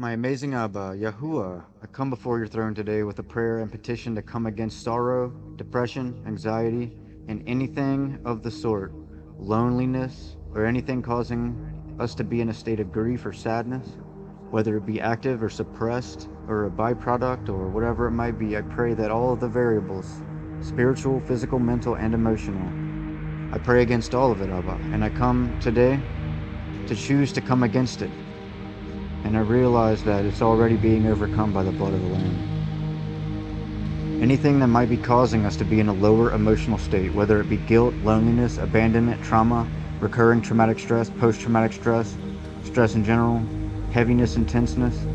My amazing Abba, Yahuwah, I come before your throne today with a prayer and petition to come against sorrow, depression, anxiety, and anything of the sort, loneliness, or anything causing us to be in a state of grief or sadness, whether it be active or suppressed, or a byproduct, or whatever it might be. I pray that all of the variables, spiritual, physical, mental, and emotional, I pray against all of it, Abba, and I come today to choose to come against it. And I realize that it's already being overcome by the blood of the Lamb. Anything that might be causing us to be in a lower emotional state, whether it be guilt, loneliness, abandonment, trauma, recurring traumatic stress, post-traumatic stress, stress in general, heaviness and tenseness,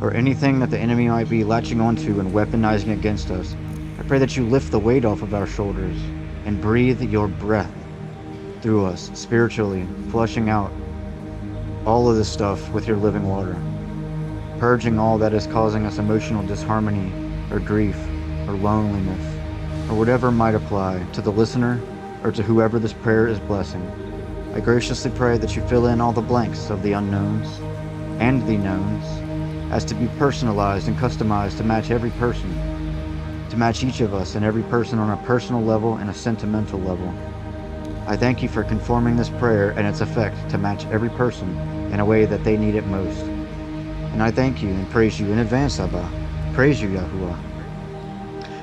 or anything that the enemy might be latching onto and weaponizing against us, I pray that you lift the weight off of our shoulders and breathe your breath through us spiritually, flushing out all of this stuff with your living water, purging all that is causing us emotional disharmony or grief or loneliness or whatever might apply to the listener or to whoever this prayer is blessing. I graciously pray that you fill in all the blanks of the unknowns and the knowns as to be personalized and customized to match every person, to match each of us and every person on a personal level and a sentimental level. I thank you for conforming this prayer and its effect to match every person in a way that they need it most. And I thank you and praise you in advance, Abba. Praise you, Yahuwah.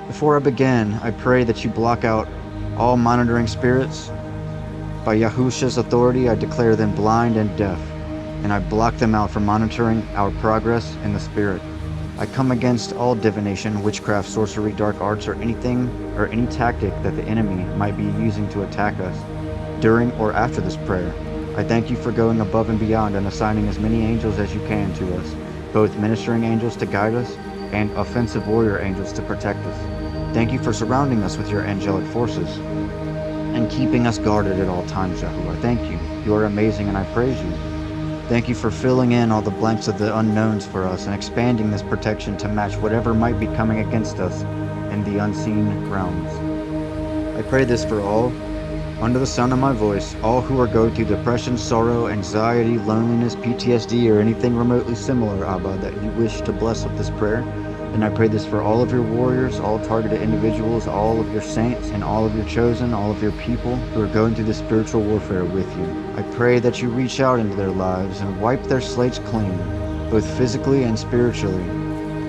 Before I begin, I pray that you block out all monitoring spirits. By Yahusha's authority, I declare them blind and deaf, and I block them out from monitoring our progress in the Spirit. I come against all divination, witchcraft, sorcery, dark arts, or anything or any tactic that the enemy might be using to attack us during or after this prayer. I thank you for going above and beyond and assigning as many angels as you can to us, both ministering angels to guide us and offensive warrior angels to protect us. Thank you for surrounding us with your angelic forces and keeping us guarded at all times, Yahuwah. Thank you. You are amazing and I praise you. Thank you for filling in all the blanks of the unknowns for us and expanding this protection to match whatever might be coming against us in the unseen realms. I pray this for all, under the sound of my voice, all who are going through depression, sorrow, anxiety, loneliness, PTSD, or anything remotely similar, Abba, that you wish to bless with this prayer. And I pray this for all of your warriors, all targeted individuals, all of your saints, and all of your chosen, all of your people who are going through this spiritual warfare with you. I pray that you reach out into their lives and wipe their slates clean, both physically and spiritually,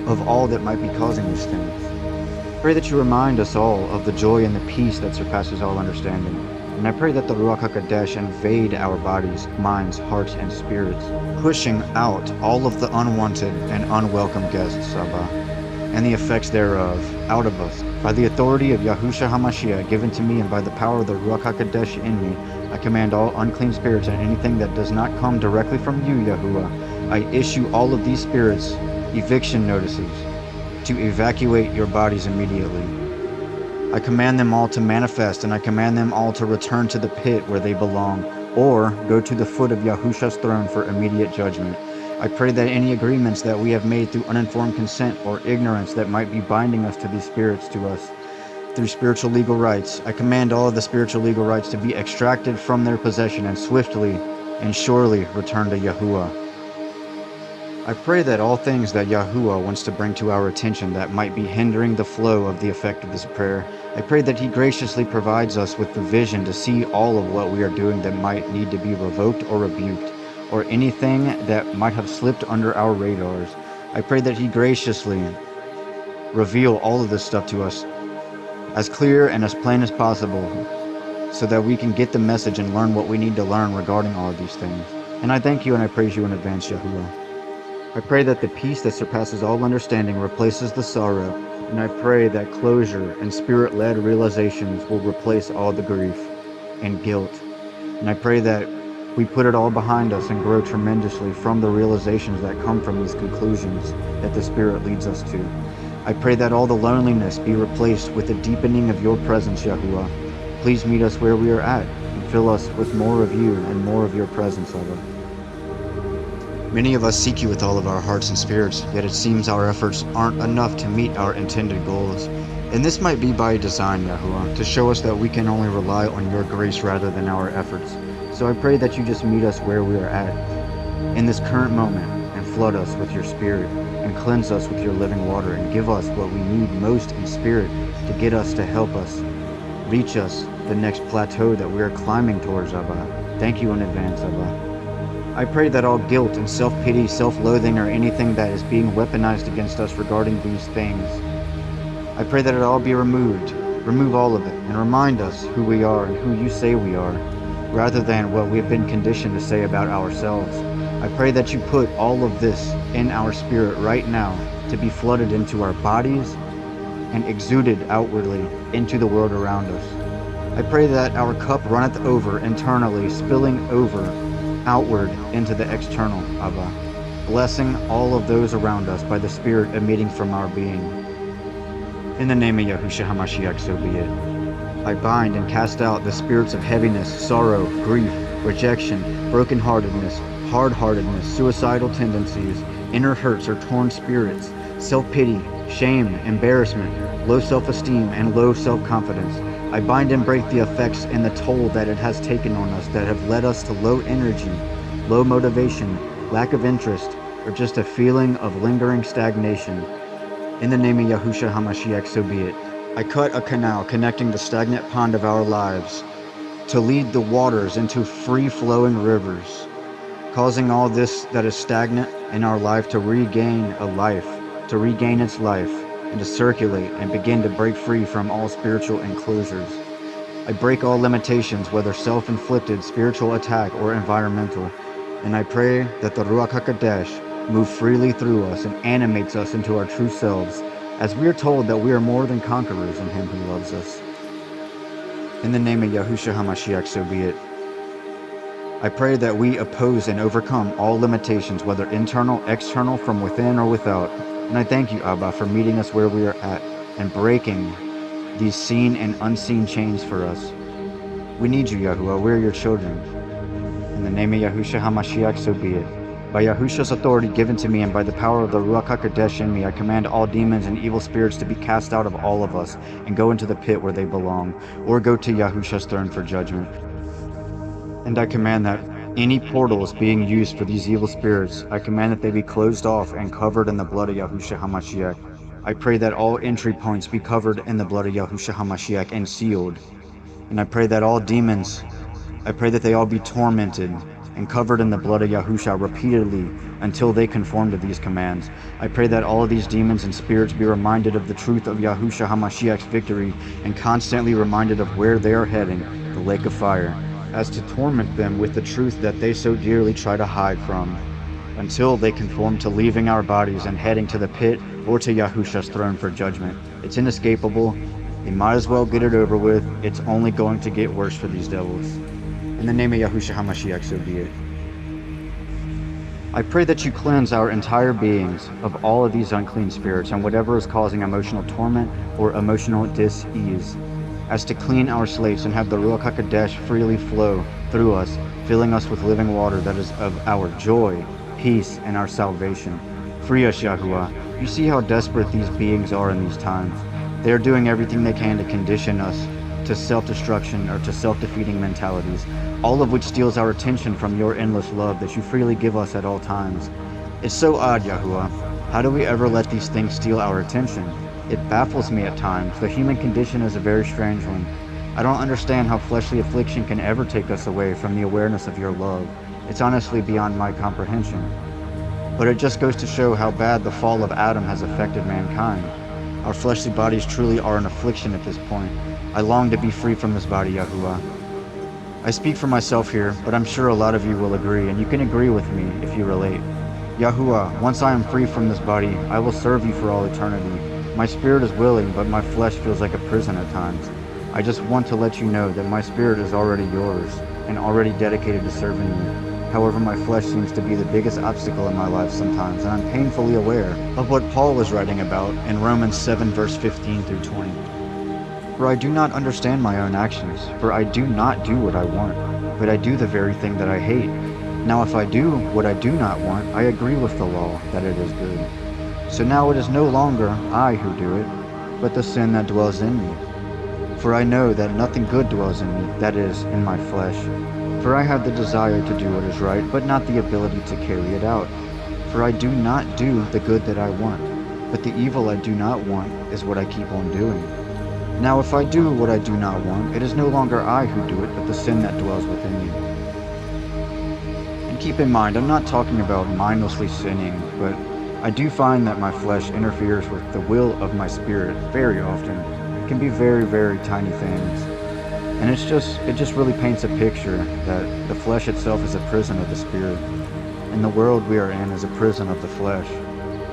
of all that might be causing these things. Pray that you remind us all of the joy and the peace that surpasses all understanding. And I pray that the Ruach HaKodesh invade our bodies, minds, hearts, and spirits, pushing out all of the unwanted and unwelcome guests, Abba, and the effects thereof out of us. By the authority of Yahushua HaMashiach given to me and by the power of the Ruach HaKodesh in me, I command all unclean spirits and anything that does not come directly from you, Yahuwah. I issue all of these spirits eviction notices to evacuate your bodies immediately. I command them all to manifest, and I command them all to return to the pit where they belong, or go to the foot of Yahusha's throne for immediate judgment. I pray that any agreements that we have made through uninformed consent or ignorance that might be binding us to these spirits to us through spiritual legal rights, I command all of the spiritual legal rights to be extracted from their possession and swiftly and surely return to Yahuwah. I pray that all things that Yahuwah wants to bring to our attention that might be hindering the flow of the effect of this prayer, I pray that he graciously provides us with the vision to see all of what we are doing that might need to be revoked or rebuked, or anything that might have slipped under our radars. I pray that he graciously reveal all of this stuff to us as clear and as plain as possible so that we can get the message and learn what we need to learn regarding all of these things. And I thank you and I praise you in advance, Yahuwah. I pray that the peace that surpasses all understanding replaces the sorrow, and I pray that closure and spirit-led realizations will replace all the grief and guilt. And I pray that we put it all behind us and grow tremendously from the realizations that come from these conclusions that the Spirit leads us to. I pray that all the loneliness be replaced with the deepening of your presence, Yahuwah. Please meet us where we are at and fill us with more of you and more of your presence, Abba. Many of us seek you with all of our hearts and spirits, yet it seems our efforts aren't enough to meet our intended goals. And this might be by design, Yahuwah, to show us that we can only rely on your grace rather than our efforts. So I pray that you just meet us where we are at, in this current moment, and flood us with your spirit and cleanse us with your living water and give us what we need most in spirit to get us to help us reach us the next plateau that we are climbing towards, Abba. Thank you in advance, Abba. I pray that all guilt and self-pity, self-loathing, or anything that is being weaponized against us regarding these things, I pray that it all be removed. Remove all of it and remind us who we are and who you say we are, rather than what we have been conditioned to say about ourselves. I pray that you put all of this in our spirit right now to be flooded into our bodies and exuded outwardly into the world around us. I pray that our cup runneth over internally, spilling over outward into the external, Abba, blessing all of those around us by the Spirit emitting from our being. In the name of Yahushua HaMashiach, so be it. I bind and cast out the spirits of heaviness, sorrow, grief, rejection, brokenheartedness, hard-heartedness, suicidal tendencies, inner hurts or torn spirits, self-pity, shame, embarrassment, low self-esteem, and low self-confidence. I bind and break the effects and the toll that it has taken on us that have led us to low energy, low motivation, lack of interest, or just a feeling of lingering stagnation. In the name of Yahushua HaMashiach, so be it. I cut a canal connecting the stagnant pond of our lives to lead the waters into free-flowing rivers, causing all this that is stagnant in our life to regain its life, and to circulate and begin to break free from all spiritual enclosures. I break all limitations, whether self-inflicted, spiritual attack, or environmental, and I pray that the Ruach HaKodesh move freely through us and animates us into our true selves, as we are told that we are more than conquerors in Him who loves us. In the name of Yahushua HaMashiach, so be it. I pray that we oppose and overcome all limitations, whether internal, external, from within or without. And I thank you, Abba, for meeting us where we are at and breaking these seen and unseen chains for us. We need you, Yahuwah. We're your children. In the name of Yahushua HaMashiach, so be it. By Yahusha's authority given to me and by the power of the Ruach HaKodesh in me, I command all demons and evil spirits to be cast out of all of us and go into the pit where they belong, or go to Yahusha's throne for judgment. And I command that any portals being used for these evil spirits, I command that they be closed off and covered in the blood of Yahushua HaMashiach. I pray that all entry points be covered in the blood of Yahushua HaMashiach and sealed. And I pray that all demons, I pray that they all be tormented and covered in the blood of Yahusha repeatedly until they conform to these commands. I pray that all of these demons and spirits be reminded of the truth of Yahushua HaMashiach's victory and constantly reminded of where they are heading, the lake of fire, as to torment them with the truth that they so dearly try to hide from, until they conform to leaving our bodies and heading to the pit or to Yahusha's throne for judgment. It's inescapable. They might as well get it over with. It's only going to get worse for these devils. In the name of Yahushua HaMashiach, so be it. I pray that you cleanse our entire beings of all of these unclean spirits and whatever is causing emotional torment or emotional dis-ease, as to clean our slates and have the Ruach HaKodesh freely flow through us, filling us with living water that is of our joy, peace, and our salvation. Free us, Yahuwah. You see how desperate these beings are in these times. They are doing everything they can to condition us to self-destruction or to self-defeating mentalities, all of which steals our attention from your endless love that you freely give us at all times. It's so odd, Yahuwah. How do we ever let these things steal our attention? It baffles me at times. The human condition is a very strange one. I don't understand how fleshly affliction can ever take us away from the awareness of your love. It's honestly beyond my comprehension. But it just goes to show how bad the fall of Adam has affected mankind. Our fleshly bodies truly are an affliction at this point. I long to be free from this body, Yahuwah. I speak for myself here, but I'm sure a lot of you will agree, and you can agree with me if you relate. Yahuwah, once I am free from this body, I will serve you for all eternity. My spirit is willing, but my flesh feels like a prison at times. I just want to let you know that my spirit is already yours, and already dedicated to serving you. However, my flesh seems to be the biggest obstacle in my life sometimes, and I'm painfully aware of what Paul is writing about in Romans 7 verse 15 through 20. For I do not understand my own actions, for I do not do what I want, but I do the very thing that I hate. Now if I do what I do not want, I agree with the law that it is good. So now it is no longer I who do it, but the sin that dwells in me. For I know that nothing good dwells in me, that is, in my flesh. For I have the desire to do what is right, but not the ability to carry it out. For I do not do the good that I want, but the evil I do not want is what I keep on doing. Now if I do what I do not want, it is no longer I who do it, but the sin that dwells within me. And keep in mind, I'm not talking about mindlessly sinning, but I do find that my flesh interferes with the will of my spirit very often. It can be very, very tiny things. And it just really paints a picture that the flesh itself is a prison of the spirit. And the world we are in is a prison of the flesh.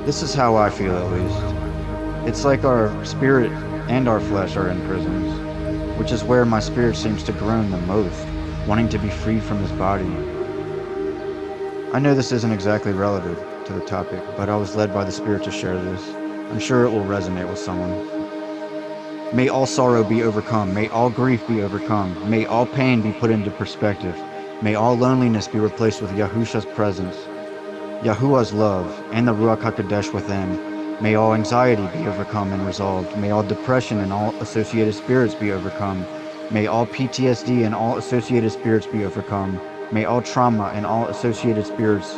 This is how I feel, at least. It's like our spirit and our flesh are in prisons, which is where my spirit seems to groan the most, wanting to be free from this body. I know this isn't exactly relevant to the topic, but I was led by the Spirit to share this. I'm sure it will resonate with someone. May all sorrow be overcome. May all grief be overcome. May all pain be put into perspective. May all loneliness be replaced with Yahusha's presence, Yahuwah's love, and the Ruach HaKodesh within. May all anxiety be overcome and resolved. May all depression and all associated spirits be overcome. May all PTSD and all associated spirits be overcome. May all trauma and all associated spirits,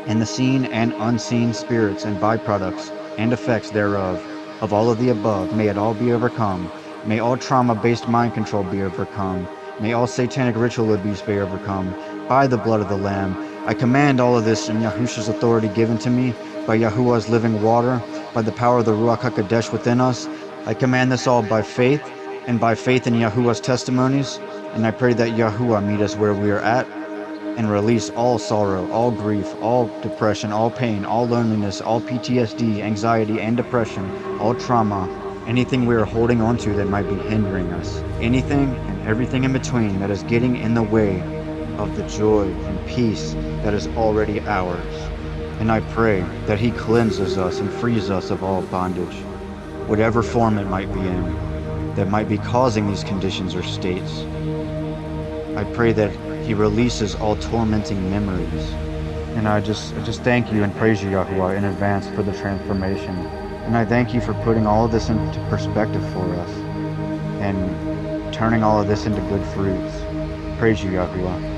and the seen and unseen spirits and byproducts and effects thereof, of all of the above, may it all be overcome. May all trauma-based mind control be overcome. May all satanic ritual abuse be overcome by the blood of the Lamb. I command all of this in Yahusha's authority given to me by Yahuwah's living water, by the power of the Ruach HaKodesh within us. I command this all by faith, and by faith in Yahuwah's testimonies, and I pray that Yahuwah meet us where we are at, and release all sorrow, all grief, all depression, all pain, all loneliness, all PTSD, anxiety, and depression, all trauma, anything we are holding on to that might be hindering us, anything and everything in between that is getting in the way of the joy and peace that is already ours. And I pray that He cleanses us and frees us of all bondage, whatever form it might be in, that might be causing these conditions or states. I pray that He releases all tormenting memories. And I just thank you and praise you, Yahuwah, in advance for the transformation. And I thank you for putting all of this into perspective for us and turning all of this into good fruits. Praise you, Yahuwah.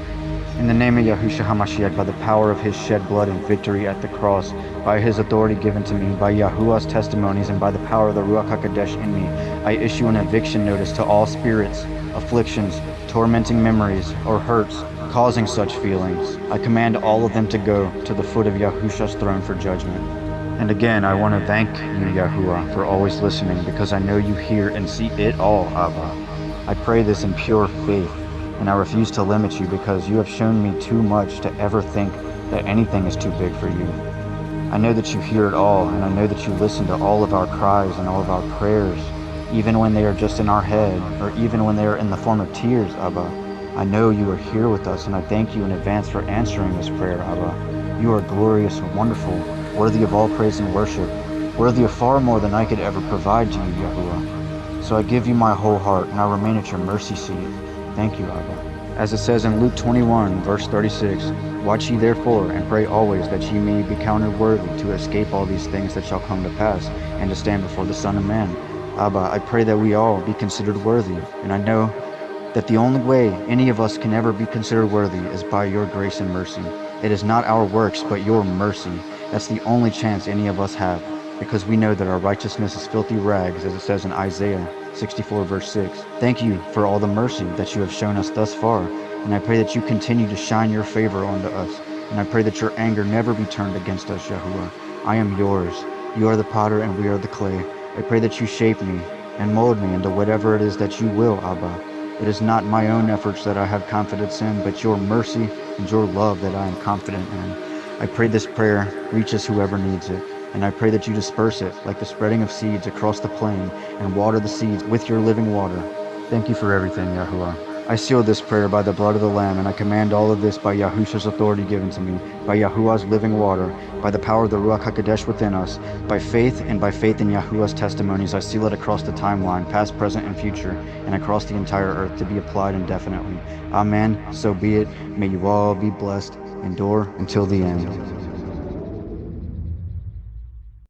In the name of Yahushua HaMashiach, by the power of His shed blood and victory at the cross, by His authority given to me, by Yahuwah's testimonies, and by the power of the Ruach HaKodesh in me, I issue an eviction notice to all spirits, afflictions, tormenting memories, or hurts causing such feelings. I command all of them to go to the foot of Yahusha's throne for judgment. And again, I want to thank you, Yahuwah, for always listening, because I know you hear and see it all, Abba. I pray this in pure faith, and I refuse to limit you, because you have shown me too much to ever think that anything is too big for you. I know that you hear it all, and I know that you listen to all of our cries and all of our prayers, even when they are just in our head, or even when they are in the form of tears, Abba. I know you are here with us, and I thank you in advance for answering this prayer, Abba. You are glorious and wonderful, worthy of all praise and worship, worthy of far more than I could ever provide to you, Yahuwah. So I give you my whole heart, and I remain at your mercy seat. Thank you, Abba. As it says in Luke 21, verse 36, Watch ye therefore, and pray always, that ye may be counted worthy to escape all these things that shall come to pass, and to stand before the Son of Man. Abba, I pray that we all be considered worthy, and I know that the only way any of us can ever be considered worthy is by your grace and mercy. It is not our works, but your mercy. That's the only chance any of us have, because we know that our righteousness is filthy rags, as it says in Isaiah 64, verse 6. Thank you for all the mercy that you have shown us thus far, and I pray that you continue to shine your favor onto us, and I pray that your anger never be turned against us, Yahuwah. I am yours. You are the potter, and we are the clay. I pray that you shape me and mold me into whatever it is that you will, Abba. It is not my own efforts that I have confidence in, but your mercy and your love that I am confident in. I pray this prayer reaches whoever needs it, and I pray that you disperse it like the spreading of seeds across the plain, and water the seeds with your living water. Thank you for everything, Yahuwah. I seal this prayer by the blood of the Lamb, and I command all of this by Yahusha's authority given to me, by Yahuwah's living water, by the power of the Ruach HaKodesh within us, by faith and by faith in Yahuwah's testimonies. I seal it across the timeline, past, present, and future, and across the entire earth to be applied indefinitely. Amen. So be it. May you all be blessed. Endure until the end.